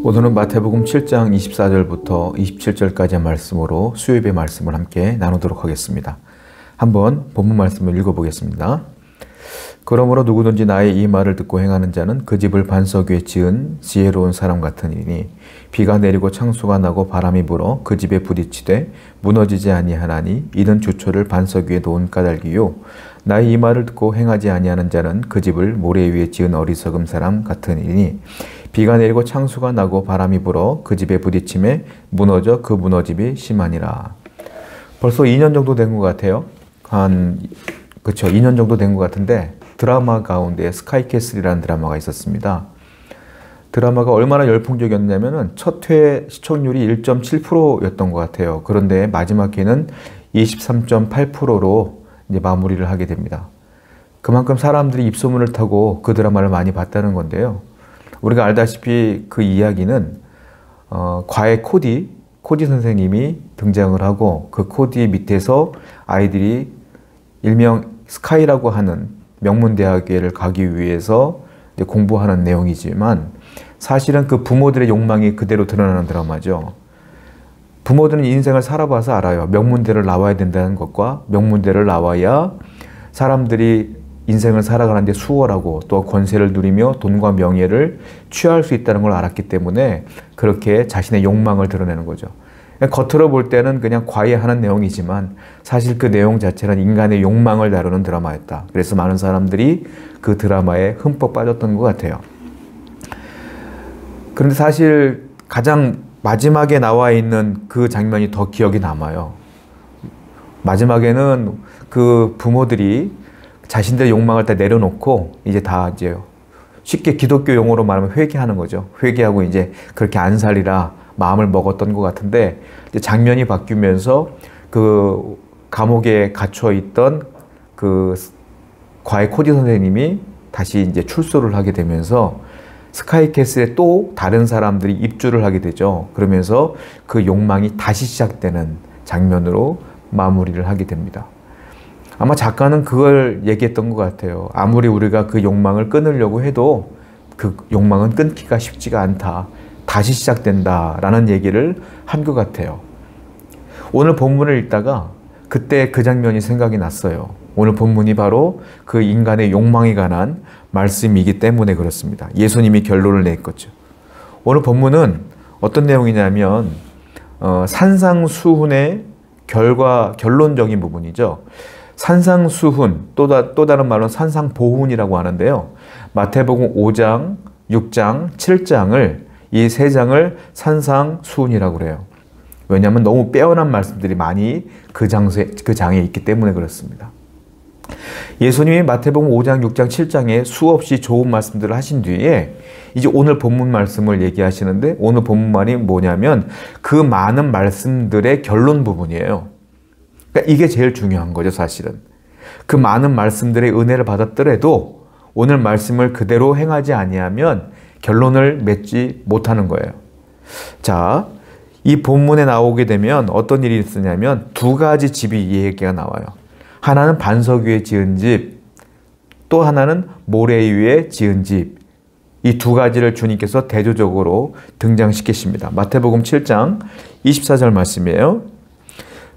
오늘은 마태복음 7장 24절부터 27절까지의 말씀으로 수요예배 말씀을 함께 나누도록 하겠습니다. 한번 본문 말씀을 읽어보겠습니다. 그러므로 누구든지 나의 이 말을 듣고 행하는 자는 그 집을 반석 위에 지은 지혜로운 사람 같으니 비가 내리고 창수가 나고 바람이 불어 그 집에 부딪히되 무너지지 아니하나니 이는 주초를 반석 위에 놓은 까닭이요 나의 이 말을 듣고 행하지 아니하는 자는 그 집을 모래 위에 지은 어리석은 사람 같으니 비가 내리고 창수가 나고 바람이 불어 그 집에 부딪힘에 무너져 그 무너짐이 심하니라. 벌써 2년 정도 된 것 같아요. 그쵸, 2년 정도 된 것 같은데 드라마 가운데 스카이캐슬이라는 드라마가 있었습니다. 드라마가 얼마나 열풍적이었냐면은 첫 회 시청률이 1.7%였던 것 같아요. 그런데 마지막 회는 23.8%로 이제 마무리를 하게 됩니다. 그만큼 사람들이 입소문을 타고 그 드라마를 많이 봤다는 건데요. 우리가 알다시피 그 이야기는 과외 코디 선생님이 등장을 하고 그 코디 밑에서 아이들이 일명 스카이라고 하는 명문대학교를 가기 위해서 이제 공부하는 내용이지만 사실은 그 부모들의 욕망이 그대로 드러나는 드라마죠. 부모들은 인생을 살아봐서 알아요. 명문대를 나와야 된다는 것과 명문대를 나와야 사람들이 인생을 살아가는데 수월하고 또 권세를 누리며 돈과 명예를 취할 수 있다는 걸 알았기 때문에 그렇게 자신의 욕망을 드러내는 거죠. 겉으로 볼 때는 그냥 과외하는 내용이지만 사실 그 내용 자체는 인간의 욕망을 다루는 드라마였다. 그래서 많은 사람들이 그 드라마에 흠뻑 빠졌던 것 같아요. 그런데 사실 가장 마지막에 나와 있는 그 장면이 더 기억이 남아요. 마지막에는 그 부모들이 자신들의 욕망을 다 내려놓고 이제 쉽게 기독교 용어로 말하면 회개하는 거죠. 회개하고 이제 그렇게 안 살리라 마음을 먹었던 것 같은데 장면이 바뀌면서 그 감옥에 갇혀 있던 그 과외 코디 선생님이 다시 이제 출소를 하게 되면서 스카이캐슬에 또 다른 사람들이 입주를 하게 되죠. 그러면서 그 욕망이 다시 시작되는 장면으로 마무리를 하게 됩니다. 아마 작가는 그걸 얘기했던 것 같아요. 아무리 우리가 그 욕망을 끊으려고 해도 그 욕망은 끊기가 쉽지가 않다. 다시 시작된다라는 얘기를 한 것 같아요. 오늘 본문을 읽다가 그때 그 장면이 생각이 났어요. 오늘 본문이 바로 그 인간의 욕망에 관한 말씀이기 때문에 그렇습니다. 예수님이 결론을 냈거죠. 오늘 본문은 어떤 내용이냐면 산상수훈의 결론적인 부분이죠. 산상수훈, 또 다른 말로는 산상보훈이라고 하는데요. 마태복음 5장, 6장, 7장을 이 세 장을 산상수훈이라고 그래요. 왜냐하면 너무 빼어난 말씀들이 많이 그 장에 있기 때문에 그렇습니다. 예수님이 마태복음 5장, 6장, 7장에 수없이 좋은 말씀들을 하신 뒤에 이제 오늘 본문 말씀을 얘기하시는데 오늘 본문 말이 뭐냐면 그 많은 말씀들의 결론 부분이에요. 그러니까 이게 제일 중요한 거죠, 사실은. 그 많은 말씀들의 은혜를 받았더라도 오늘 말씀을 그대로 행하지 아니하면 결론을 맺지 못하는 거예요. 자, 이 본문에 나오게 되면 어떤 일이 있으냐면 두 가지 집이 이 얘기가 나와요. 하나는 반석 위에 지은 집, 또 하나는 모래 위에 지은 집. 이 두 가지를 주님께서 대조적으로 등장시키십니다. 마태복음 7장 24절 말씀이에요.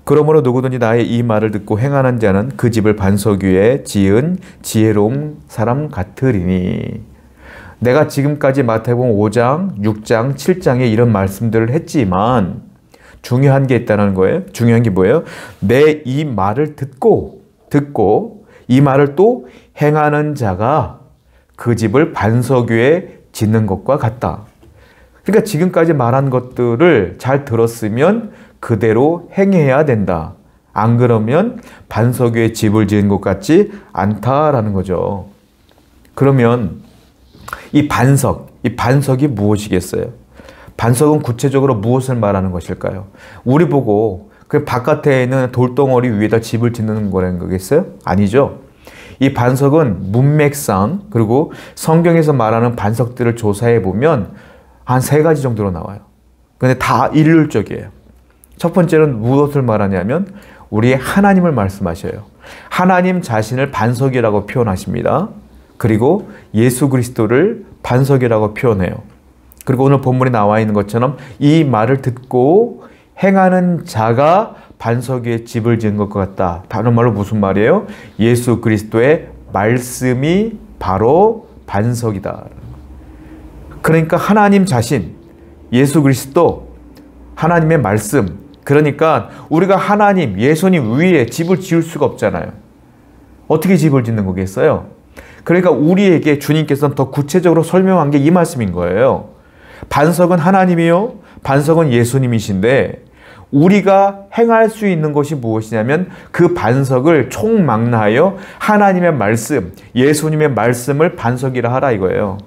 그러므로 누구든지 나의 이 말을 듣고 행하는 자는 그 집을 반석 위에 지은 지혜로운 사람 같으리니. 내가 지금까지 마태복음 5장, 6장, 7장에 이런 말씀들을 했지만 중요한 게 있다는 거예요. 중요한 게 뭐예요? 내 이 말을 듣고 이 말을 또 행하는 자가 그 집을 반석 위에 짓는 것과 같다. 그러니까 지금까지 말한 것들을 잘 들었으면 그대로 행해야 된다. 안 그러면 반석 위에 집을 지은 것 같지 않다라는 거죠. 그러면 이 반석이 무엇이겠어요? 반석은 구체적으로 무엇을 말하는 것일까요? 우리 보고 그 바깥에 있는 돌덩어리 위에다 집을 짓는 거라는 거겠어요? 아니죠. 이 반석은 문맥상 그리고 성경에서 말하는 반석들을 조사해 보면 한 3가지 정도로 나와요. 근데 다 일률적이에요. 첫 번째는 무엇을 말하냐면 우리의 하나님을 말씀하셔요. 하나님 자신을 반석이라고 표현하십니다. 그리고 예수 그리스도를 반석이라고 표현해요. 그리고 오늘 본문에 나와 있는 것처럼 이 말을 듣고 행하는 자가 반석 위에 집을 지은 것 같다. 다른 말로 무슨 말이에요? 예수 그리스도의 말씀이 바로 반석이다. 그러니까 하나님 자신, 예수 그리스도, 하나님의 말씀, 그러니까 우리가 하나님, 예수님 위에 집을 지을 수가 없잖아요. 어떻게 집을 짓는 거겠어요? 그러니까 우리에게 주님께서는 더 구체적으로 설명한 게 이 말씀인 거예요. 반석은 하나님이요, 반석은 예수님이신데 우리가 행할 수 있는 것이 무엇이냐면 그 반석을 총망라하여 하나님의 말씀, 예수님의 말씀을 반석이라 하라 이거예요.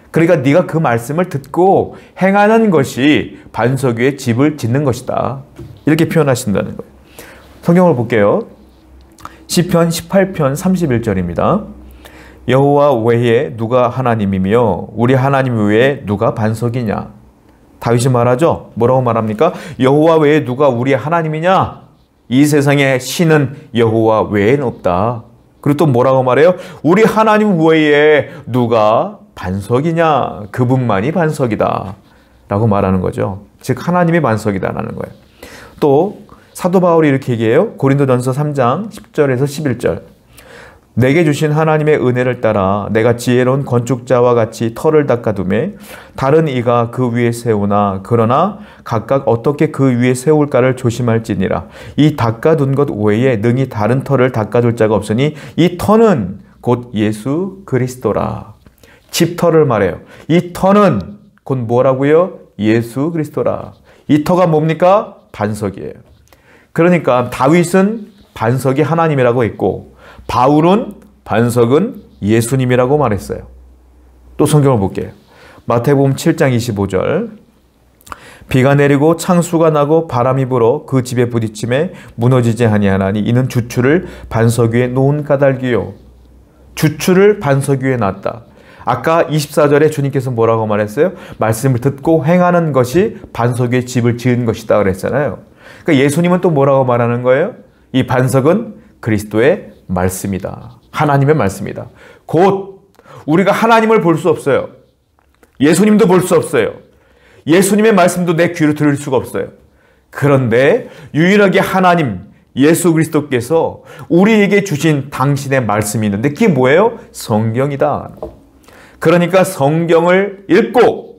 그러니까 네가 그 말씀을 듣고 행하는 것이 반석 위에 집을 짓는 것이다. 이렇게 표현하신다는 거예요. 성경을 볼게요. 시편 18편 31절입니다. 여호와 외에 누가 하나님이며 우리 하나님 외에 누가 반석이냐. 다윗이 말하죠. 뭐라고 말합니까? 여호와 외에 누가 우리의 하나님이냐? 이 세상에 신은 여호와 외에는 없다. 그리고 또 뭐라고 말해요? 우리 하나님 외에 누가 반석이냐? 그분만이 반석이다. 라고 말하는 거죠. 즉 하나님이 반석이다라는 거예요. 또 사도 바울이 이렇게 얘기해요. 고린도전서 3장 10절에서 11절. 내게 주신 하나님의 은혜를 따라 내가 지혜로운 건축자와 같이 터를 닦아두매 다른 이가 그 위에 세우나 그러나 각각 어떻게 그 위에 세울까를 조심할지니라. 이 닦아둔 것 외에 능히 다른 터를 닦아줄 자가 없으니 이 터는 곧 예수 그리스도라. 집터를 말해요. 이 터는 곧 뭐라고요? 예수 그리스도라. 이 터가 뭡니까? 반석이에요. 그러니까 다윗은 반석이 하나님이라고 했고 바울은 반석은 예수님이라고 말했어요. 또 성경을 볼게요. 마태복음 7장 25절. 비가 내리고 창수가 나고 바람이 불어 그 집에 부딪힘에 무너지지 아니하나니 이는 주추를 반석 위에 놓은 까닭이요. 주추를 반석 위에 놨다. 아까 24절에 주님께서 뭐라고 말했어요? 말씀을 듣고 행하는 것이 반석 위에 집을 지은 것이다 그랬잖아요. 그러니까 예수님은 또 뭐라고 말하는 거예요? 이 반석은 그리스도의 말씀이다. 하나님의 말씀이다. 곧 우리가 하나님을 볼 수 없어요. 예수님도 볼 수 없어요. 예수님의 말씀도 내 귀로 들을 수가 없어요. 그런데 유일하게 하나님 예수 그리스도께서 우리에게 주신 당신의 말씀이 있는데 그게 뭐예요? 성경이다. 그러니까 성경을 읽고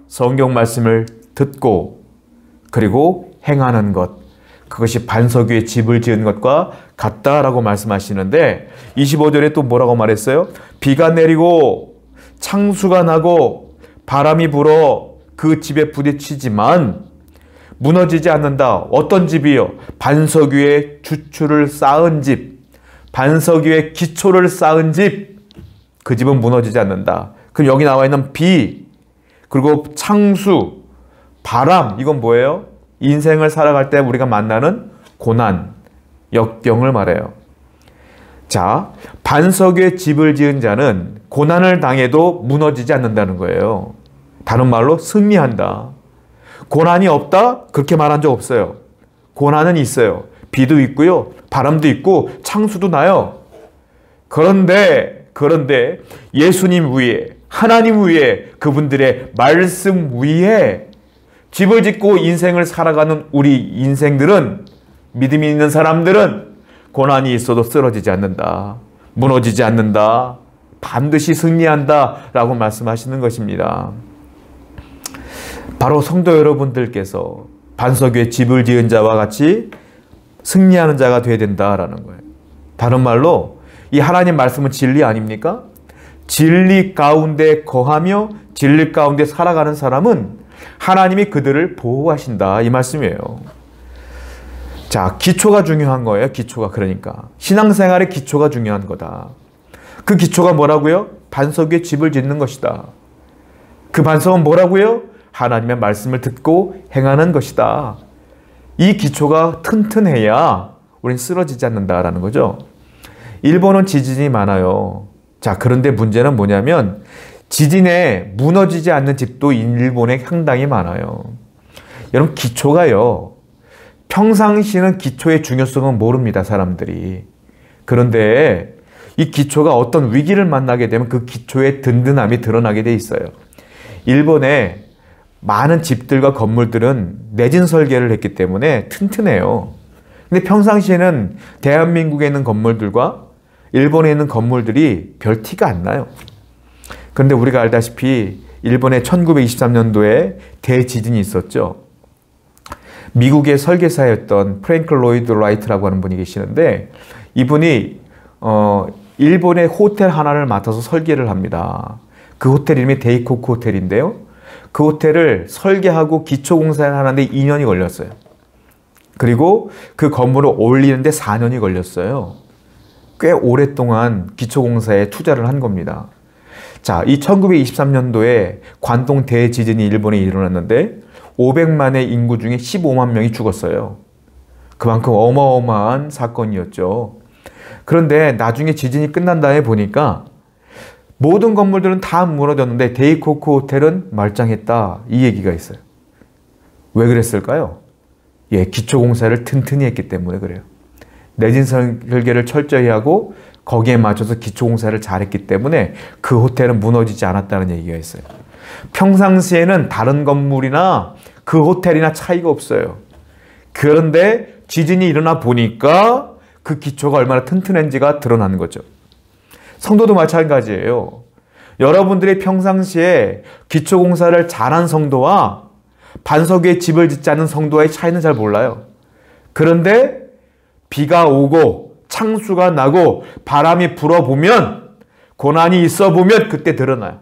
성경 말씀을 듣고 그리고 행하는 것, 그것이 반석 위에 집을 지은 것과 같다라고 말씀하시는데 25절에 또 뭐라고 말했어요? 비가 내리고 창수가 나고 바람이 불어 그 집에 부딪히지만 무너지지 않는다. 어떤 집이요? 반석 위에 주추를 쌓은 집, 반석 위에 기초를 쌓은 집, 그 집은 무너지지 않는다. 그럼 여기 나와 있는 비, 그리고 창수, 바람, 이건 뭐예요? 인생을 살아갈 때 우리가 만나는 고난, 역경을 말해요. 자, 반석 위에 집을 지은 자는 고난을 당해도 무너지지 않는다는 거예요. 다른 말로 승리한다. 고난이 없다? 그렇게 말한 적 없어요. 고난은 있어요. 비도 있고요. 바람도 있고 창수도 나요. 그런데 예수님 위에, 하나님 위에, 그분들의 말씀 위에 집을 짓고 인생을 살아가는 우리 인생들은, 믿음이 있는 사람들은 고난이 있어도 쓰러지지 않는다. 무너지지 않는다. 반드시 승리한다. 라고 말씀하시는 것입니다. 바로 성도 여러분들께서 반석 위에 집을 지은 자와 같이 승리하는 자가 되어야 된다라는 거예요. 다른 말로 이 하나님 말씀은 진리 아닙니까? 진리 가운데 거하며 진리 가운데 살아가는 사람은 하나님이 그들을 보호하신다 이 말씀이에요. 자, 기초가 중요한 거예요. 기초가. 그러니까 신앙생활의 기초가 중요한 거다. 그 기초가 뭐라고요? 반석 위에 집을 짓는 것이다. 그 반석은 뭐라고요? 하나님의 말씀을 듣고 행하는 것이다. 이 기초가 튼튼해야 우리는 쓰러지지 않는다라는 거죠. 일본은 지진이 많아요. 자, 그런데 문제는 뭐냐면 지진에 무너지지 않는 집도 일본에 상당히 많아요. 여러분, 기초가요. 평상시는 기초의 중요성은 모릅니다, 사람들이. 그런데 이 기초가 어떤 위기를 만나게 되면 그 기초의 든든함이 드러나게 돼 있어요. 일본에 많은 집들과 건물들은 내진 설계를 했기 때문에 튼튼해요. 근데 평상시에는 대한민국에 있는 건물들과 일본에 있는 건물들이 별 티가 안 나요. 그런데 우리가 알다시피 일본의 1923년도에 대지진이 있었죠. 미국의 설계사였던 프랭크 로이드 라이트라고 하는 분이 계시는데 이분이 일본의 호텔 하나를 맡아서 설계를 합니다. 그 호텔 이름이 데이코쿠 호텔인데요. 그 호텔을 설계하고 기초공사를 하는데 2년이 걸렸어요. 그리고 그 건물을 올리는데 4년이 걸렸어요. 꽤 오랫동안 기초공사에 투자를 한 겁니다. 자, 이 1923년도에 관동 대지진이 일본에 일어났는데 500만의 인구 중에 15만 명이 죽었어요. 그만큼 어마어마한 사건이었죠. 그런데 나중에 지진이 끝난 다음에 보니까 모든 건물들은 다 무너졌는데 데이코쿠 호텔은 말짱했다. 이 얘기가 있어요. 왜 그랬을까요? 예, 기초공사를 튼튼히 했기 때문에 그래요. 내진 설계를 철저히 하고 거기에 맞춰서 기초공사를 잘했기 때문에 그 호텔은 무너지지 않았다는 얘기가 있어요. 평상시에는 다른 건물이나 그 호텔이나 차이가 없어요. 그런데 지진이 일어나 보니까 그 기초가 얼마나 튼튼한지가 드러나는 거죠. 성도도 마찬가지예요. 여러분들이 평상시에 기초공사를 잘한 성도와 반석 위에 집을 짓지 않은 성도와의 차이는 잘 몰라요. 그런데 비가 오고 창수가 나고 바람이 불어보면 고난이 있어 보면 그때 드러나요.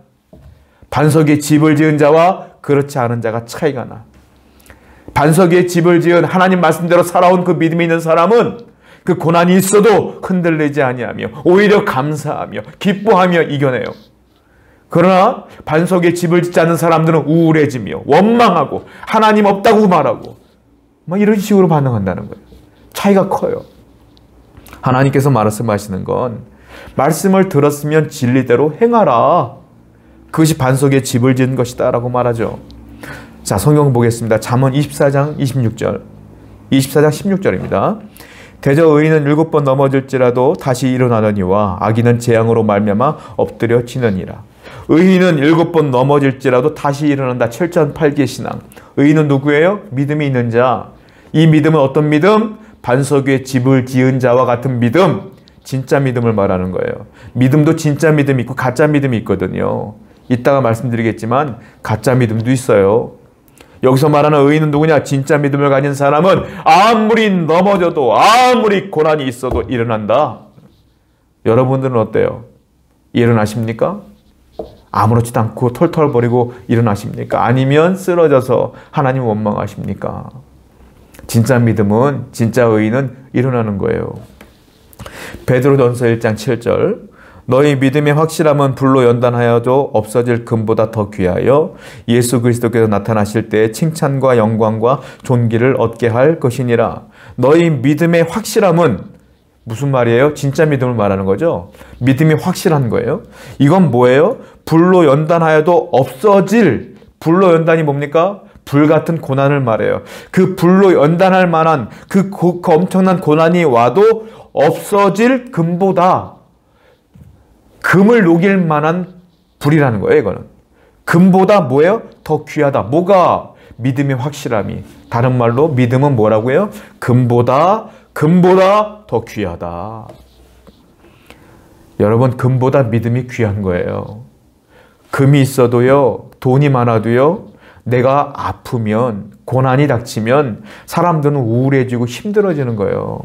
반석 위에 집을 지은 자와 그렇지 않은 자가 차이가 나. 반석 위에 집을 지은 하나님 말씀대로 살아온 그 믿음이 있는 사람은 그 고난이 있어도 흔들리지 아니하며 오히려 감사하며 기뻐하며 이겨내요. 그러나 반석 위에 집을 짓지 않는 사람들은 우울해지며 원망하고 하나님 없다고 말하고 막 이런 식으로 반응한다는 거예요. 차이가 커요. 하나님께서 말씀하시는 건 말씀을 들었으면 진리대로 행하라. 그것이 반석 위에 집을 지은 것이다 라고 말하죠. 자, 성경 보겠습니다. 잠언 24장 26절 24장 16절입니다. 대저 의인은 7번 넘어질지라도 다시 일어나느니와 악인은 재앙으로 말미암아 엎드려 지느니라. 의인은 7번 넘어질지라도 다시 일어난다. 7전8개 신앙. 의인은 누구예요? 믿음이 있는 자. 이 믿음은 어떤 믿음? 반석 위에 집을 지은 자와 같은 믿음. 진짜 믿음을 말하는 거예요. 믿음도 진짜 믿음이 있고 가짜 믿음이 있거든요. 이따가 말씀드리겠지만 가짜 믿음도 있어요. 여기서 말하는 의인은 누구냐? 진짜 믿음을 가진 사람은 아무리 넘어져도 아무리 고난이 있어도 일어난다. 여러분들은 어때요? 일어나십니까? 아무렇지도 않고 털털거리고 일어나십니까? 아니면 쓰러져서 하나님 원망하십니까? 진짜 믿음은, 진짜 의인은 일어나는 거예요. 베드로전서 1장 7절 너희 믿음의 확실함은 불로 연단하여도 없어질 금보다 더 귀하여 예수 그리스도께서 나타나실 때 칭찬과 영광과 존귀를 얻게 할 것이니라. 너희 믿음의 확실함은 무슨 말이에요? 진짜 믿음을 말하는 거죠. 믿음이 확실한 거예요. 이건 뭐예요? 불로 연단하여도 없어질, 불로 연단이 뭡니까? 불같은 고난을 말해요. 그 불로 연단할 만한 그 엄청난 고난이 와도 없어질 금보다, 금을 녹일 만한 불이라는 거예요. 이거는 금보다 뭐예요? 더 귀하다. 뭐가? 믿음의 확실함이. 다른 말로 믿음은 뭐라고요? 금보다 더 귀하다. 여러분, 금보다 믿음이 귀한 거예요. 금이 있어도요, 돈이 많아도요, 내가 아프면, 고난이 닥치면 사람들은 우울해지고 힘들어지는 거예요.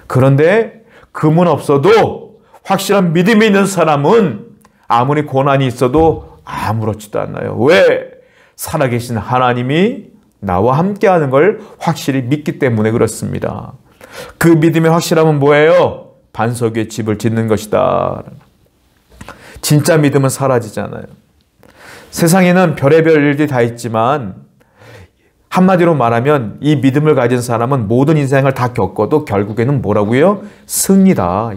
그런데 금은 없어도 확실한 믿음이 있는 사람은 아무리 고난이 있어도 아무렇지도 않아요. 왜? 살아계신 하나님이 나와 함께하는 걸 확실히 믿기 때문에 그렇습니다. 그 믿음의 확실함은 뭐예요? 반석 위에 집을 짓는 것이다. 진짜 믿음은 사라지잖아요. 세상에는 별의별 일들이 다 있지만 한마디로 말하면 이 믿음을 가진 사람은 모든 인생을 다 겪어도 결국에는 뭐라고요? 승리다.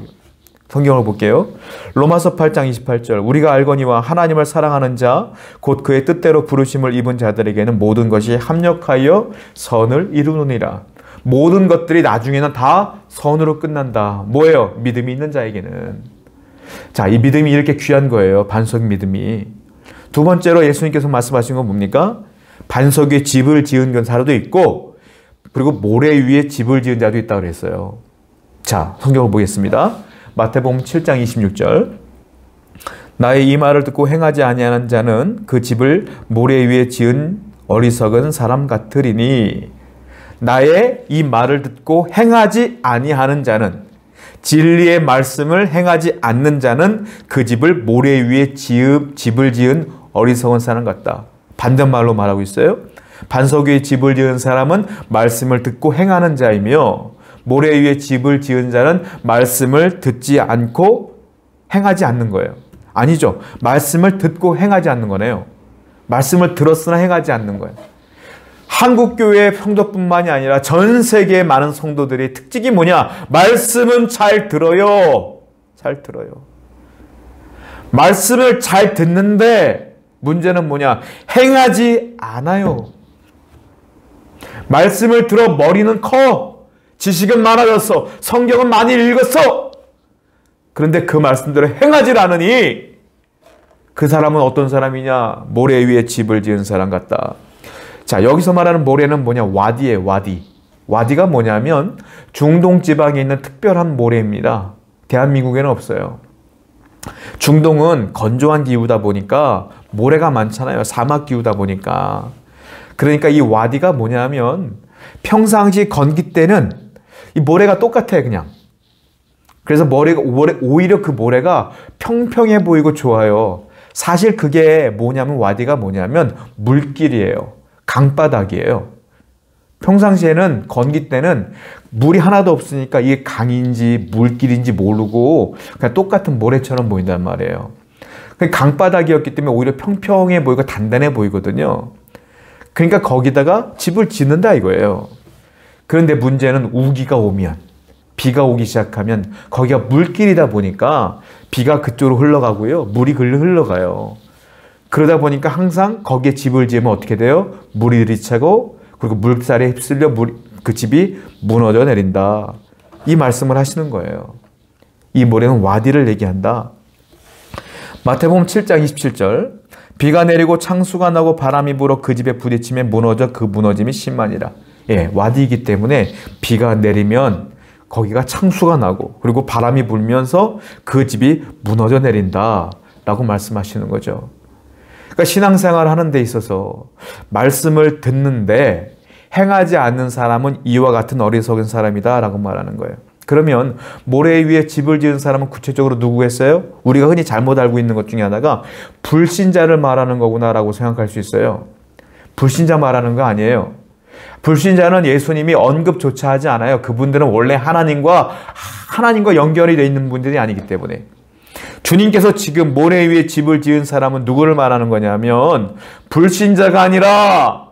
성경을 볼게요. 로마서 8장 28절 우리가 알거니와 하나님을 사랑하는 자 곧 그의 뜻대로 부르심을 입은 자들에게는 모든 것이 합력하여 선을 이루느니라. 모든 것들이 나중에는 다 선으로 끝난다. 뭐예요? 믿음이 있는 자에게는. 자, 이 믿음이 이렇게 귀한 거예요. 반석 믿음이. 두 번째로 예수님께서 말씀하신 건 뭡니까? 반석 위에 집을 지은 사람도 있고 그리고 모래 위에 집을 지은 자도 있다고 그랬어요. 자, 성경을 보겠습니다. 마태복음 7장 26절. 나의 이 말을 듣고 행하지 아니하는 자는 그 집을 모래 위에 지은 어리석은 사람 같으리니 나의 이 말을 듣고 행하지 아니하는 자는 진리의 말씀을 행하지 않는 자는 그 집을 모래 위에 집을 지은 어리석은 사람 같다. 반대말로 말하고 있어요. 반석 위에 집을 지은 사람은 말씀을 듣고 행하는 자이며 모래 위에 집을 지은 자는 말씀을 듣지 않고 행하지 않는 거예요. 아니죠. 말씀을 듣고 행하지 않는 거네요. 말씀을 들었으나 행하지 않는 거예요. 한국교회의 성도뿐만이 아니라 전 세계의 많은 성도들의 특징이 뭐냐? 말씀은 잘 들어요. 잘 들어요. 말씀을 잘 듣는데 문제는 뭐냐? 행하지 않아요. 말씀을 들어 머리는 커. 지식은 많아졌어. 성경은 많이 읽었어. 그런데 그 말씀대로 행하지 않으니 그 사람은 어떤 사람이냐? 모래 위에 집을 지은 사람 같다. 자, 여기서 말하는 모래는 뭐냐? 와디예요, 와디. 와디가 뭐냐면 중동 지방에 있는 특별한 모래입니다. 대한민국에는 없어요. 중동은 건조한 기후다 보니까 모래가 많잖아요. 사막 기후다 보니까. 그러니까 이 와디가 뭐냐면 평상시 건기 때는 이 모래가 똑같아요, 그냥. 그래서 오히려 그 모래가 평평해 보이고 좋아요. 사실 그게 뭐냐면 와디가 뭐냐면 물길이에요. 강바닥이에요. 평상시에는 건기 때는 물이 하나도 없으니까 이게 강인지 물길인지 모르고 그냥 똑같은 모래처럼 보인단 말이에요. 강바닥이었기 때문에 오히려 평평해 보이고 단단해 보이거든요. 그러니까 거기다가 집을 짓는다 이거예요. 그런데 문제는 우기가 오면, 비가 오기 시작하면 거기가 물길이다 보니까 비가 그쪽으로 흘러가고요. 물이 흘러가요. 그러다 보니까 항상 거기에 집을 지으면 어떻게 돼요? 물이 들이차고 그리고 물살에 휩쓸려 그 집이 무너져 내린다. 이 말씀을 하시는 거예요. 이 모래는 와디를 얘기한다. 마태복음 7장 27절. 비가 내리고 창수가 나고 바람이 불어 그 집에 부딪히면 무너져 그 무너짐이 심하니라. 예, 와디이기 때문에 비가 내리면 거기가 창수가 나고 그리고 바람이 불면서 그 집이 무너져 내린다 라고 말씀하시는 거죠. 그러니까 신앙생활을 하는 데 있어서 말씀을 듣는데 행하지 않는 사람은 이와 같은 어리석은 사람이다 라고 말하는 거예요. 그러면 모래 위에 집을 지은 사람은 구체적으로 누구겠어요? 우리가 흔히 잘못 알고 있는 것 중에 하나가 불신자를 말하는 거구나 라고 생각할 수 있어요. 불신자 말하는 거 아니에요. 불신자는 예수님이 언급조차 하지 않아요. 그분들은 원래 하나님과 연결이 되어 있는 분들이 아니기 때문에. 주님께서 지금 모래 위에 집을 지은 사람은 누구를 말하는 거냐면 불신자가 아니라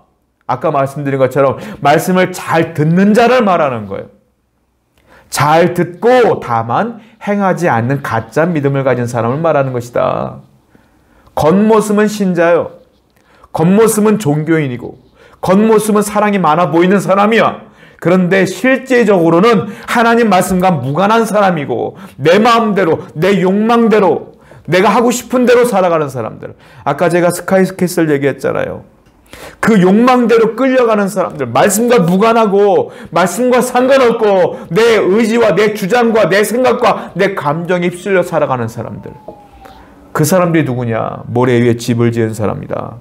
아까 말씀드린 것처럼 말씀을 잘 듣는 자를 말하는 거예요. 잘 듣고 다만 행하지 않는 가짜 믿음을 가진 사람을 말하는 것이다. 겉모습은 신자요. 겉모습은 종교인이고 겉모습은 사랑이 많아 보이는 사람이야. 그런데 실제적으로는 하나님 말씀과 무관한 사람이고 내 마음대로 내 욕망대로 내가 하고 싶은 대로 살아가는 사람들. 아까 제가 스카이캐슬 얘기했잖아요. 그 욕망대로 끌려가는 사람들, 말씀과 무관하고 말씀과 상관없고 내 의지와 내 주장과 내 생각과 내 감정에 휩쓸려 살아가는 사람들. 그 사람들이 누구냐? 모래 위에 집을 지은 사람이다.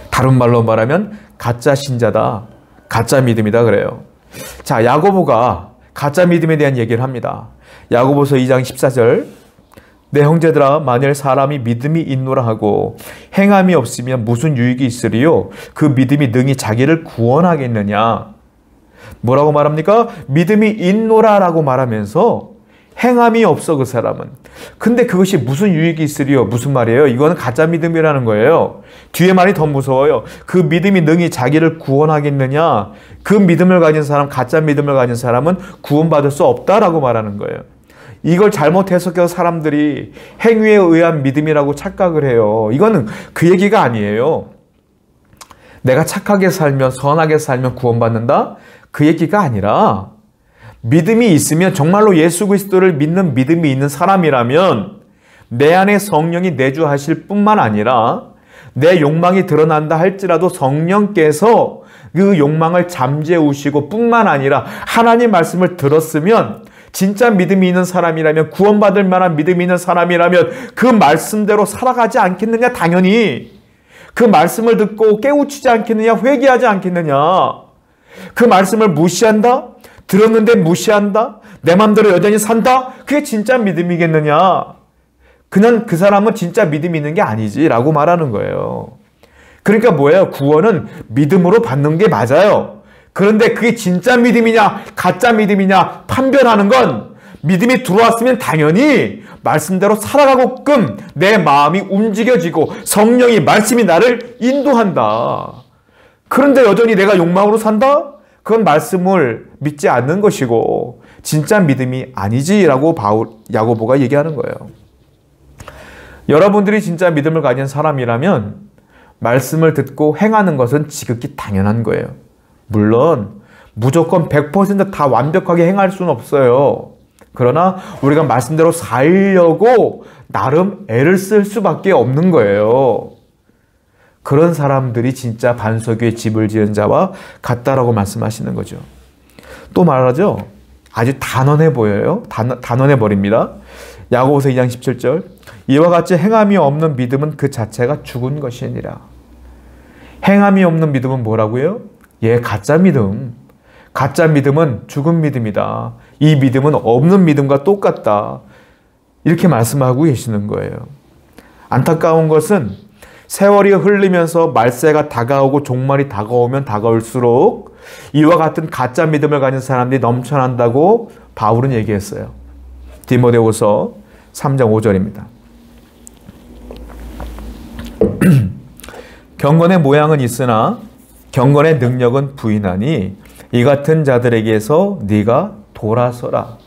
다른 말로 말하면 가짜 신자다. 가짜 믿음이다 그래요. 자, 야고보가 가짜 믿음에 대한 얘기를 합니다. 야고보서 2장 14절. 내 형제들아, 만일 사람이 믿음이 있노라 하고 행함이 없으면 무슨 유익이 있으리요? 그 믿음이 능히 자기를 구원하겠느냐? 뭐라고 말합니까? 믿음이 있노라 라고 말하면서 행함이 없어 그 사람은. 근데 그것이 무슨 유익이 있으리요? 무슨 말이에요? 이거는 가짜 믿음이라는 거예요. 뒤에 말이 더 무서워요. 그 믿음이 능히 자기를 구원하겠느냐? 그 믿음을 가진 사람, 가짜 믿음을 가진 사람은 구원받을 수 없다라고 말하는 거예요. 이걸 잘못 해석해서 사람들이 행위에 의한 믿음이라고 착각을 해요. 이거는 그 얘기가 아니에요. 내가 착하게 살면, 선하게 살면 구원받는다? 그 얘기가 아니라 믿음이 있으면, 정말로 예수 그리스도를 믿는 믿음이 있는 사람이라면 내 안에 성령이 내주하실 뿐만 아니라 내 욕망이 드러난다 할지라도 성령께서 그 욕망을 잠재우시고 뿐만 아니라 하나님 말씀을 들었으면 진짜 믿음이 있는 사람이라면, 구원받을 만한 믿음이 있는 사람이라면 그 말씀대로 살아가지 않겠느냐? 당연히. 그 말씀을 듣고 깨우치지 않겠느냐? 회개하지 않겠느냐? 그 말씀을 무시한다? 들었는데 무시한다? 내 마음대로 여전히 산다? 그게 진짜 믿음이겠느냐? 그냥 그 사람은 진짜 믿음이 있는 게 아니지 라고 말하는 거예요. 그러니까 뭐예요? 구원은 믿음으로 받는 게 맞아요. 그런데 그게 진짜 믿음이냐 가짜 믿음이냐 판별하는 건 믿음이 들어왔으면 당연히 말씀대로 살아가고끔 내 마음이 움직여지고 성령이 말씀이 나를 인도한다. 그런데 여전히 내가 욕망으로 산다? 그건 말씀을 믿지 않는 것이고 진짜 믿음이 아니지라고 야고보가 얘기하는 거예요. 여러분들이 진짜 믿음을 가진 사람이라면 말씀을 듣고 행하는 것은 지극히 당연한 거예요. 물론 무조건 100% 다 완벽하게 행할 수는 없어요. 그러나 우리가 말씀대로 살려고 나름 애를 쓸 수밖에 없는 거예요. 그런 사람들이 진짜 반석 위에 집을 지은 자와 같다라고 말씀하시는 거죠. 또 말하죠. 아주 단언해 보여요. 단언해 버립니다. 야고보서 2장 17절. 이와 같이 행함이 없는 믿음은 그 자체가 죽은 것이니라. 행함이 없는 믿음은 뭐라고요? 가짜 믿음. 가짜 믿음은 죽은 믿음이다. 이 믿음은 없는 믿음과 똑같다. 이렇게 말씀하고 계시는 거예요. 안타까운 것은 세월이 흐르면서 말세가 다가오고 종말이 다가오면 다가올수록 이와 같은 가짜 믿음을 가진 사람들이 넘쳐난다고 바울은 얘기했어요. 디모데후서 3장 5절입니다. 경건의 모양은 있으나 경건의 능력은 부인하니 이 같은 자들에게서 네가 돌아서라.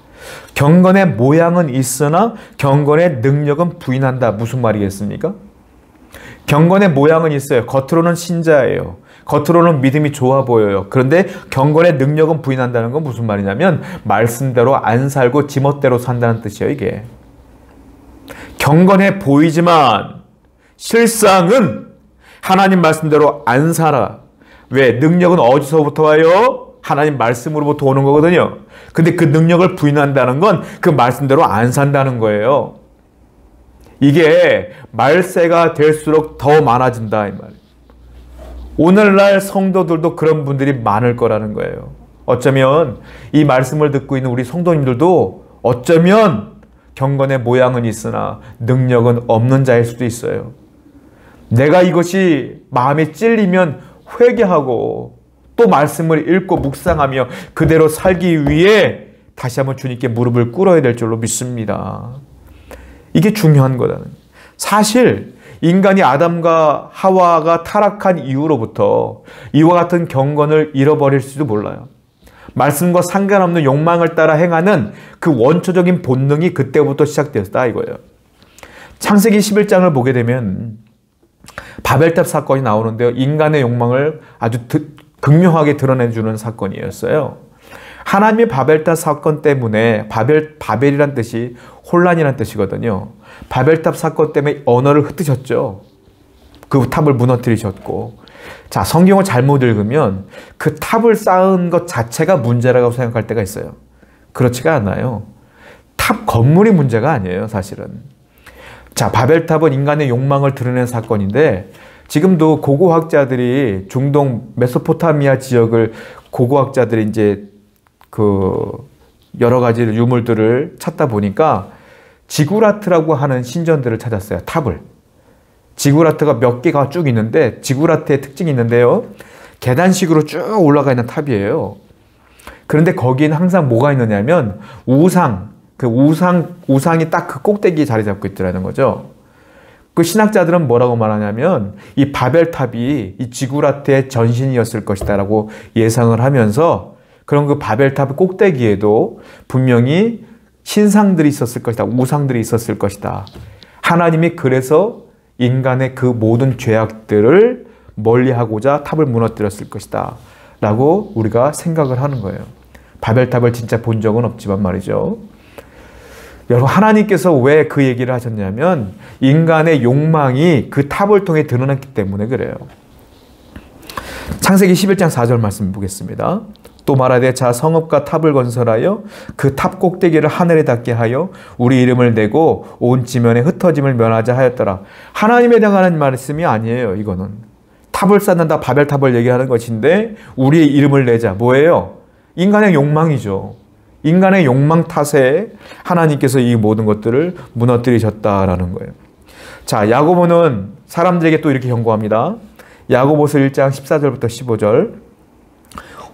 경건의 모양은 있으나 경건의 능력은 부인한다. 무슨 말이겠습니까? 경건의 모양은 있어요. 겉으로는 신자예요. 겉으로는 믿음이 좋아 보여요. 그런데 경건의 능력은 부인한다는 건 무슨 말이냐면 말씀대로 안 살고 지멋대로 산다는 뜻이에요. 이게 경건해 보이지만 실상은 하나님 말씀대로 안 살아. 왜? 능력은 어디서부터 와요? 하나님 말씀으로부터 오는 거거든요. 근데 그 능력을 부인한다는 건 그 말씀대로 안 산다는 거예요. 이게 말세가 될수록 더 많아진다 이 말이에요. 오늘날 성도들도 그런 분들이 많을 거라는 거예요. 어쩌면 이 말씀을 듣고 있는 우리 성도님들도 어쩌면 경건의 모양은 있으나 능력은 없는 자일 수도 있어요. 내가 이것이 마음에 찔리면 회개하고 또 말씀을 읽고 묵상하며 그대로 살기 위해 다시 한번 주님께 무릎을 꿇어야 될 줄로 믿습니다. 이게 중요한 거다는. 사실 인간이 아담과 하와가 타락한 이후로부터 이와 같은 경건을 잃어버릴지도 몰라요. 말씀과 상관없는 욕망을 따라 행하는 그 원초적인 본능이 그때부터 시작되었다 이거예요. 창세기 11장을 보게 되면 바벨탑 사건이 나오는데요. 인간의 욕망을 아주 극명하게 드러내주는 사건이었어요. 하나님의 바벨탑 사건 때문에 바벨이란 뜻이 혼란이란 뜻이거든요. 바벨탑 사건 때문에 언어를 흩으셨죠. 그 탑을 무너뜨리셨고. 자, 성경을 잘못 읽으면 그 탑을 쌓은 것 자체가 문제라고 생각할 때가 있어요. 그렇지가 않아요. 탑 건물이 문제가 아니에요, 사실은. 자, 바벨탑은 인간의 욕망을 드러낸 사건인데 지금도 고고학자들이 중동 메소포타미아 지역을 고고학자들이 이제 여러 가지 유물들을 찾다 보니까 지구라트라고 하는 신전들을 찾았어요. 탑을. 지구라트가 몇 개가 쭉 있는데 지구라트의 특징이 있는데요. 계단식으로 쭉 올라가 있는 탑이에요. 그런데 거기는 항상 뭐가 있느냐면 우상이 딱 그 꼭대기에 자리 잡고 있더라는 거죠. 그 신학자들은 뭐라고 말하냐면 이 바벨탑이 이 지구라트의 전신이었을 것이다 라고 예상을 하면서 그런 그 바벨탑 꼭대기에도 분명히 신상들이 있었을 것이다. 우상들이 있었을 것이다. 하나님이 그래서 인간의 그 모든 죄악들을 멀리하고자 탑을 무너뜨렸을 것이다 라고 우리가 생각을 하는 거예요. 바벨탑을 진짜 본 적은 없지만 말이죠. 여러분, 하나님께서 왜 그 얘기를 하셨냐면 인간의 욕망이 그 탑을 통해 드러났기 때문에 그래요. 창세기 11장 4절 말씀 보겠습니다. 또 말하되 자 성읍과 탑을 건설하여 그 탑 꼭대기를 하늘에 닿게 하여 우리 이름을 내고 온 지면에 흩어짐을 면하자 하였더라. 하나님에 대한 말씀이 아니에요. 이거는 탑을 쌓는다, 바벨탑을 얘기하는 것인데 우리의 이름을 내자. 뭐예요? 인간의 욕망이죠. 인간의 욕망 탓에 하나님께서 이 모든 것들을 무너뜨리셨다라는 거예요. 자, 야고보는 사람들에게 또 이렇게 경고합니다. 야고보서 1장 14절부터 15절.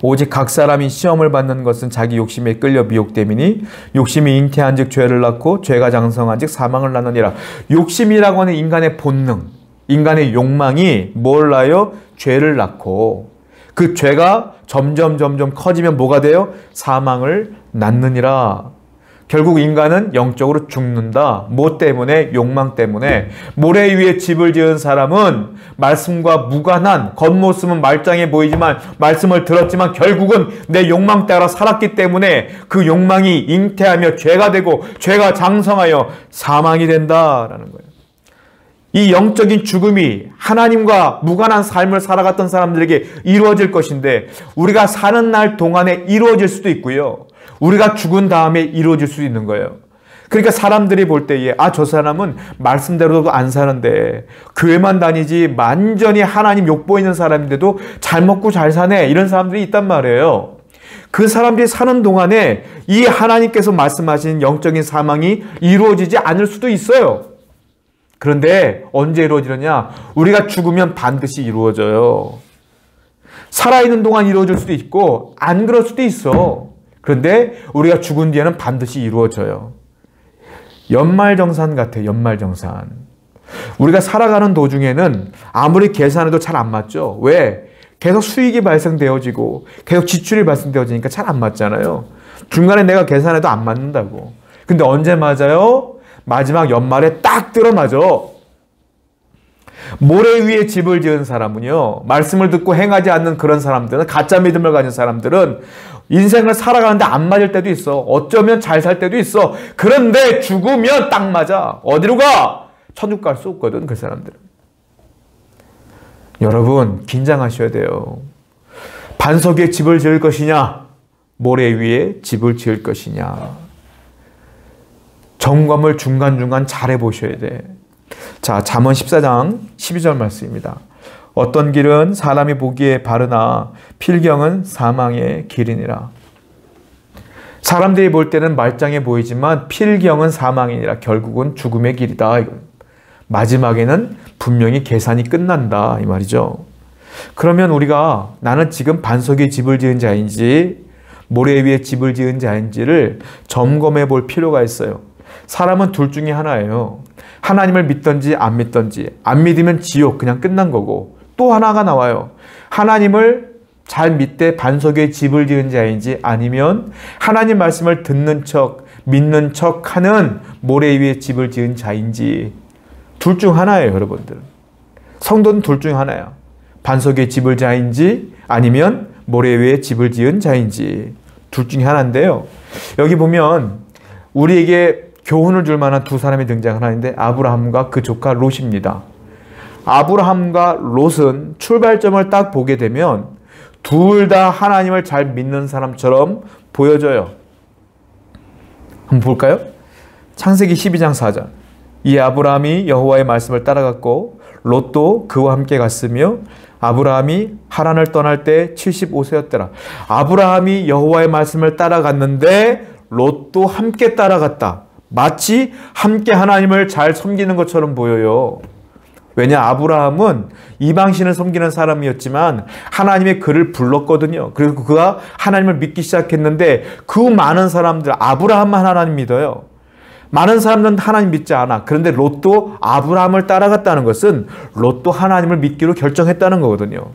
오직 각 사람이 시험을 받는 것은 자기 욕심에 끌려 미혹됨이니 욕심이 잉태한 즉 죄를 낳고 죄가 장성한 즉 사망을 낳느니라. 욕심이라고 하는 인간의 본능, 인간의 욕망이 뭘 낳아요? 죄를 낳고 그 죄가 점점 커지면 뭐가 돼요? 사망을 낳느니라. 결국 인간은 영적으로 죽는다. 뭐 때문에? 욕망 때문에. 모래 위에 집을 지은 사람은 말씀과 무관한, 겉모습은 말짱해 보이지만 말씀을 들었지만 결국은 내 욕망 따라 살았기 때문에 그 욕망이 잉태하며 죄가 되고 죄가 장성하여 사망이 된다라는 거예요. 이 영적인 죽음이 하나님과 무관한 삶을 살아갔던 사람들에게 이루어질 것인데 우리가 사는 날 동안에 이루어질 수도 있고요. 우리가 죽은 다음에 이루어질 수 있는 거예요. 그러니까 사람들이 볼 때에 저 사람은 말씀대로도 안 사는데 교회만 다니지 완전히 하나님 욕보이는 사람인데도 잘 먹고 잘 사네, 이런 사람들이 있단 말이에요. 그 사람들이 사는 동안에 이 하나님께서 말씀하신 영적인 사망이 이루어지지 않을 수도 있어요. 그런데 언제 이루어지느냐? 우리가 죽으면 반드시 이루어져요. 살아있는 동안 이루어질 수도 있고 안 그럴 수도 있어. 그런데 우리가 죽은 뒤에는 반드시 이루어져요. 연말정산 같아요. 연말정산. 우리가 살아가는 도중에는 아무리 계산해도 잘 안 맞죠. 왜? 계속 수익이 발생되어지고 계속 지출이 발생되어지니까 잘 안 맞잖아요. 중간에 내가 계산해도 안 맞는다고. 근데 언제 맞아요? 마지막 연말에 딱 들어맞아. 모래 위에 집을 지은 사람은요, 말씀을 듣고 행하지 않는 그런 사람들은, 가짜 믿음을 가진 사람들은 인생을 살아가는데 안 맞을 때도 있어. 어쩌면 잘 살 때도 있어. 그런데 죽으면 딱 맞아. 어디로 가? 천국 갈 수 없거든, 그 사람들은. 여러분, 긴장하셔야 돼요. 반석 위에 집을 지을 것이냐? 모래 위에 집을 지을 것이냐? 점검을 중간중간 잘 해보셔야 돼. 자, 잠언 14장 12절 말씀입니다. 어떤 길은 사람이 보기에 바르나 필경은 사망의 길이니라. 사람들이 볼 때는 말짱해 보이지만 필경은 사망이니라. 결국은 죽음의 길이다. 마지막에는 분명히 계산이 끝난다, 이 말이죠. 그러면 우리가 나는 지금 반석 위에 집을 지은 자인지 모래 위에 집을 지은 자인지를 점검해 볼 필요가 있어요. 사람은 둘 중에 하나예요. 하나님을 믿든지 안 믿든지. 안 믿으면 지옥, 그냥 끝난 거고. 또 하나가 나와요. 하나님을 잘 믿되 반석 위에 집을 지은 자인지, 아니면 하나님 말씀을 듣는 척, 믿는 척 하는 모래 위에 집을 지은 자인지. 둘 중 하나예요, 여러분들. 성도는 둘 중 하나야. 반석 위에 집을 자인지 아니면 모래 위에 집을 지은 자인지. 둘 중에 하나인데요. 여기 보면 우리에게 교훈을 줄 만한 두 사람이 등장을 하는데 아브라함과 그 조카 롯입니다. 아브라함과 롯은 출발점을 딱 보게 되면 둘 다 하나님을 잘 믿는 사람처럼 보여져요. 한번 볼까요? 창세기 12장 4절. 이 아브라함이 여호와의 말씀을 따라갔고 롯도 그와 함께 갔으며 아브라함이 하란을 떠날 때 75세였더라. 아브라함이 여호와의 말씀을 따라갔는데 롯도 함께 따라갔다. 마치 함께 하나님을 잘 섬기는 것처럼 보여요. 왜냐? 아브라함은 이방신을 섬기는 사람이었지만 하나님의 그를 불렀거든요. 그리고 그가 하나님을 믿기 시작했는데 그 많은 사람들, 아브라함만 하나님 믿어요. 많은 사람들은 하나님 믿지 않아. 그런데 롯도 아브라함을 따라갔다는 것은 롯도 하나님을 믿기로 결정했다는 거거든요.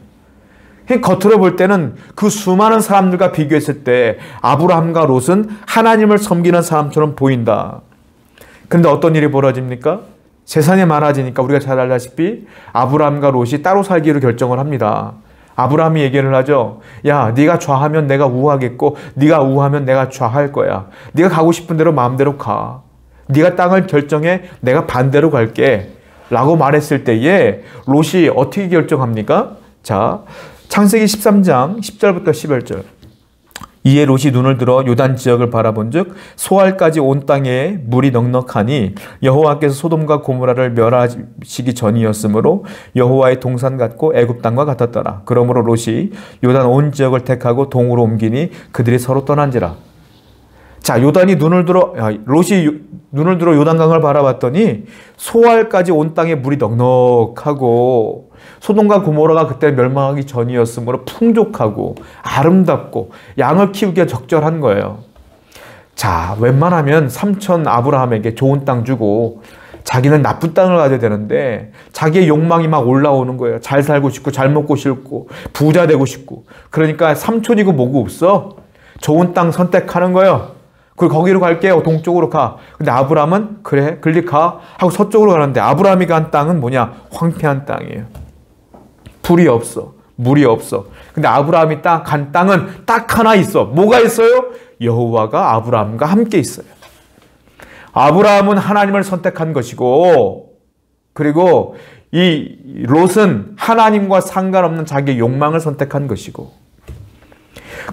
겉으로 볼 때는 그 수많은 사람들과 비교했을 때 아브라함과 롯은 하나님을 섬기는 사람처럼 보인다. 그런데 어떤 일이 벌어집니까? 재산이 많아지니까 우리가 잘 알다시피 아브라함과 롯이 따로 살기로 결정을 합니다. 아브라함이 얘기를 하죠. 야, 네가 좌하면 내가 우하겠고 네가 우하면 내가 좌할 거야. 네가 가고 싶은 대로 마음대로 가. 네가 땅을 결정해. 내가 반대로 갈게. 라고 말했을 때에 롯이 어떻게 결정합니까? 자, 창세기 13장 10절부터 11절. 이에 롯이 눈을 들어 요단 지역을 바라본즉 소알까지 온 땅에 물이 넉넉하니 여호와께서 소돔과 고모라를 멸하시기 전이었으므로 여호와의 동산 같고 애굽 땅과 같았더라. 그러므로 롯이 요단 온 지역을 택하고 동으로 옮기니 그들이 서로 떠난지라. 자, 롯이 눈을 들어 요단강을 바라봤더니 소알까지 온 땅에 물이 넉넉하고 소돔과 고모라가 그때 멸망하기 전이었으므로 풍족하고 아름답고 양을 키우기에 적절한 거예요. 자, 웬만하면 삼촌 아브라함에게 좋은 땅 주고 자기는 나쁜 땅을 가져야 되는데 자기의 욕망이 막 올라오는 거예요. 잘 살고 싶고 잘 먹고 싶고 부자 되고 싶고. 그러니까 삼촌이고 뭐고 없어. 좋은 땅 선택하는 거예요. 그리고 거기로 갈게요. 동쪽으로 가. 근데 아브라함은 그래 글리 가 하고 서쪽으로 가는데 아브라함이 간 땅은 뭐냐? 황폐한 땅이에요. 불이 없어. 물이 없어. 근데 아브라함이 간 땅은 딱 하나 있어. 뭐가 있어요? 여호와가 아브라함과 함께 있어요. 아브라함은 하나님을 선택한 것이고, 그리고 이 롯은 하나님과 상관없는 자기의 욕망을 선택한 것이고,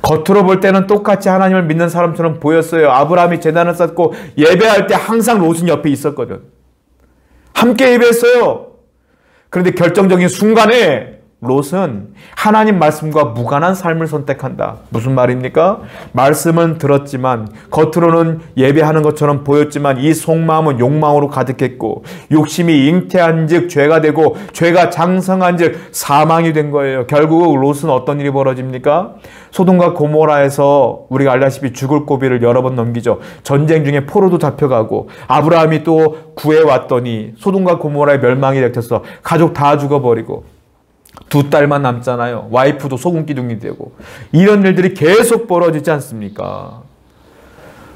겉으로 볼 때는 똑같이 하나님을 믿는 사람처럼 보였어요. 아브라함이 제단을 쌓고 예배할 때 항상 롯은 옆에 있었거든. 함께 예배했어요. 그런데 결정적인 순간에 롯은 하나님 말씀과 무관한 삶을 선택한다. 무슨 말입니까? 말씀은 들었지만 겉으로는 예배하는 것처럼 보였지만 이 속마음은 욕망으로 가득했고 욕심이 잉태한 즉 죄가 되고 죄가 장성한 즉 사망이 된 거예요. 결국 롯은 어떤 일이 벌어집니까? 소돔과 고모라에서 우리가 알다시피 죽을 고비를 여러 번 넘기죠. 전쟁 중에 포로도 잡혀가고 아브라함이 또 구해왔더니 소돔과 고모라의 멸망이 됐어. 가족 다 죽어버리고 두 딸만 남잖아요. 와이프도 소금기둥이 되고 이런 일들이 계속 벌어지지 않습니까?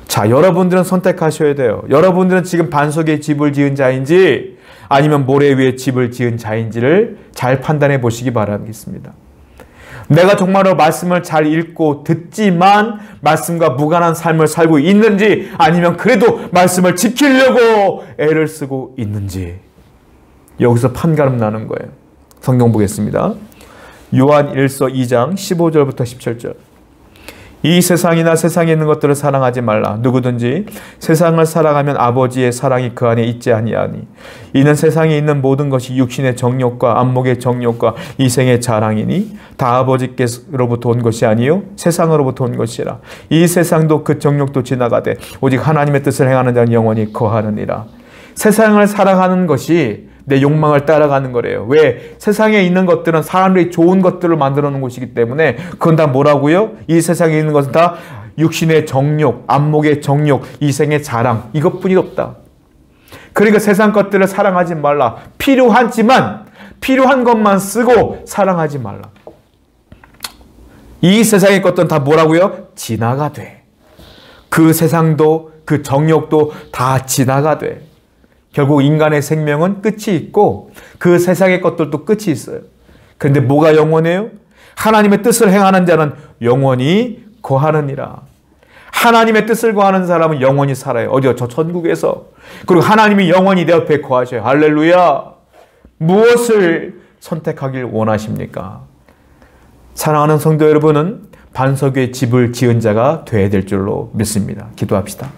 자, 여러분들은 선택하셔야 돼요. 여러분들은 지금 반석에 집을 지은 자인지 아니면 모래 위에 집을 지은 자인지를 잘 판단해 보시기 바라겠습니다. 내가 정말로 말씀을 잘 읽고 듣지만 말씀과 무관한 삶을 살고 있는지 아니면 그래도 말씀을 지키려고 애를 쓰고 있는지 여기서 판가름 나는 거예요. 성경 보겠습니다. 요한 1서 2장 15절부터 17절. 이 세상이나 세상에 있는 것들을 사랑하지 말라. 누구든지 세상을 사랑하면 아버지의 사랑이 그 안에 있지 아니하니. 이는 세상에 있는 모든 것이 육신의 정욕과 안목의 정욕과 이생의 자랑이니 다 아버지께로부터 온 것이 아니요 세상으로부터 온 것이라. 이 세상도 그 정욕도 지나가되 오직 하나님의 뜻을 행하는 자는 영원히 거하느니라. 세상을 사랑하는 것이 내 욕망을 따라가는 거래요. 왜? 세상에 있는 것들은 사람들이 좋은 것들을 만들어 놓은 것이기 때문에 그건 다 뭐라고요? 이 세상에 있는 것은 다 육신의 정욕, 안목의 정욕, 이생의 자랑 이것뿐이 없다. 그러니까 세상 것들을 사랑하지 말라. 필요하지만 필요한 것만 쓰고 사랑하지 말라. 이 세상의 것들은 다 뭐라고요? 지나가 돼. 그 세상도 그 정욕도 다 지나가 돼. 결국 인간의 생명은 끝이 있고 그 세상의 것들도 끝이 있어요. 그런데 뭐가 영원해요? 하나님의 뜻을 행하는 자는 영원히 거하느니라. 하나님의 뜻을 거하는 사람은 영원히 살아요. 어디요? 저 천국에서. 그리고 하나님이 영원히 내 옆에 거하셔요. 할렐루야. 무엇을 선택하길 원하십니까? 사랑하는 성도 여러분은 반석 위에 집을 지은 자가 되어야 될 줄로 믿습니다. 기도합시다.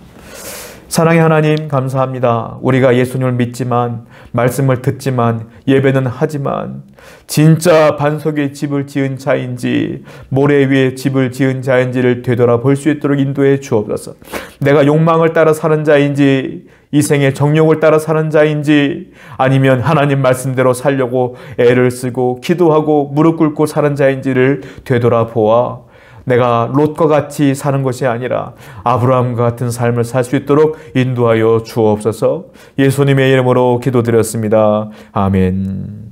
사랑의 하나님 감사합니다. 우리가 예수님을 믿지만 말씀을 듣지만 예배는 하지만 진짜 반석 위에 집을 지은 자인지 모래 위에 집을 지은 자인지를 되돌아볼 수 있도록 인도해 주옵소서. 내가 욕망을 따라 사는 자인지 이생의 정욕을 따라 사는 자인지 아니면 하나님 말씀대로 살려고 애를 쓰고 기도하고 무릎 꿇고 사는 자인지를 되돌아보아 내가 롯과 같이 사는 것이 아니라 아브라함과 같은 삶을 살 수 있도록 인도하여 주옵소서. 예수님의 이름으로 기도드렸습니다. 아멘.